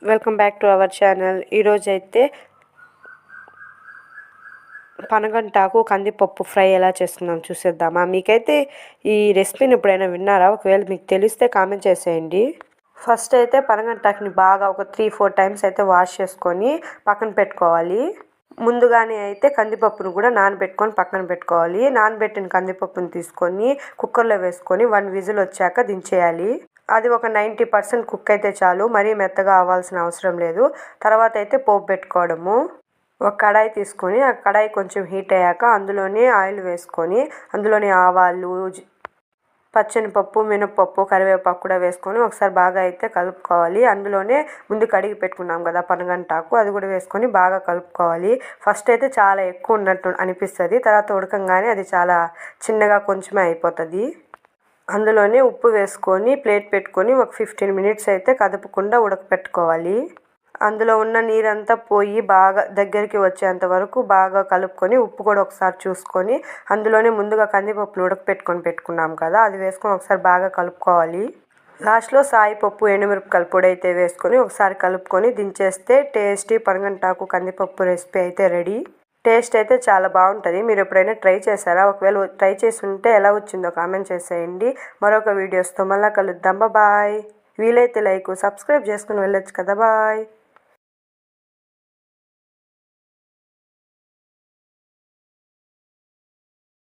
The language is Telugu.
Welcome back to our channel. ఈరోజైతే పనగంటాకు కందిపప్పు ఫ్రై ఎలా చేస్తున్నాం చూసేద్దామా. మీకైతే ఈ రెసిపీని ఎప్పుడైనా విన్నారా? ఒకవేళ మీకు తెలిస్తే కామెంట్ చేసేయండి. ఫస్ట్ అయితే పనగంటాకుని బాగా ఒక 3-4 టైమ్స్ అయితే వాష్ చేసుకొని పక్కన పెట్టుకోవాలి. ముందుగానే అయితే కందిపప్పును కూడా నానబెట్టుకొని పక్కన పెట్టుకోవాలి. నానబెట్టిన కందిపప్పును తీసుకొని కుక్కర్లో వేసుకొని 1 విజిల్ వచ్చాక దించేయాలి. అది ఒక 90% కుక్ అయితే చాలు, మరీ మెత్తగా అవ్వాల్సిన అవసరం లేదు. తర్వాత అయితే పోపు పెట్టుకోవడము. ఒక కడాయి తీసుకొని ఆ కడాయి కొంచెం హీట్ అయ్యాక అందులోనే ఆయిల్ వేసుకొని అందులోనే ఆవాలు, పచ్చెనపప్పు, మినపప్పు, కరివేపాకు కూడా వేసుకొని ఒకసారి బాగా అయితే కలుపుకోవాలి. అందులోనే ముందు కడిగి పెట్టుకున్నాం కదా పనగంటాకు, అది కూడా వేసుకొని బాగా కలుపుకోవాలి. ఫస్ట్ అయితే చాలా ఎక్కువ ఉన్నట్టు అనిపిస్తుంది, తర్వాత ఉడకంగానే అది చాలా చిన్నగా కొంచెమే అయిపోతుంది. అందులోనే ఉప్పు వేసుకొని ప్లేట్ పెట్టుకొని ఒక 15 మినిట్స్ అయితే కదపకుండా ఉడకపెట్టుకోవాలి. అందులో ఉన్న నీరంతా పోయి బాగా దగ్గరికి వచ్చేంత వరకు బాగా కలుపుకొని ఉప్పు కూడా ఒకసారి చూసుకొని అందులోనే ముందుగా కందిపప్పును పెట్టుకున్నాం కదా, అది వేసుకొని ఒకసారి బాగా కలుపుకోవాలి. లాస్ట్లో సాయిపప్పు, ఎండుమిరపకాయల పొడి అయితే వేసుకొని ఒకసారి కలుపుకొని దించేస్తే టేస్టీ పనగంటాకు కందిపప్పు రెసిపీ అయితే రెడీ. టేస్ట్ అయితే చాలా బాగుంటుంది. మీరు ఎప్పుడైనా ట్రై చేశారా? ఒకవేళ ట్రై చేసి ఉంటే ఎలా వచ్చిందో కామెంట్ చేసేయండి. మరొక వీడియోస్తో మళ్ళీ కలుద్దాం. బాయ్. వీలైతే లైక్, సబ్స్క్రైబ్ చేసుకుని వెళ్ళొచ్చు కదా. బాయ్.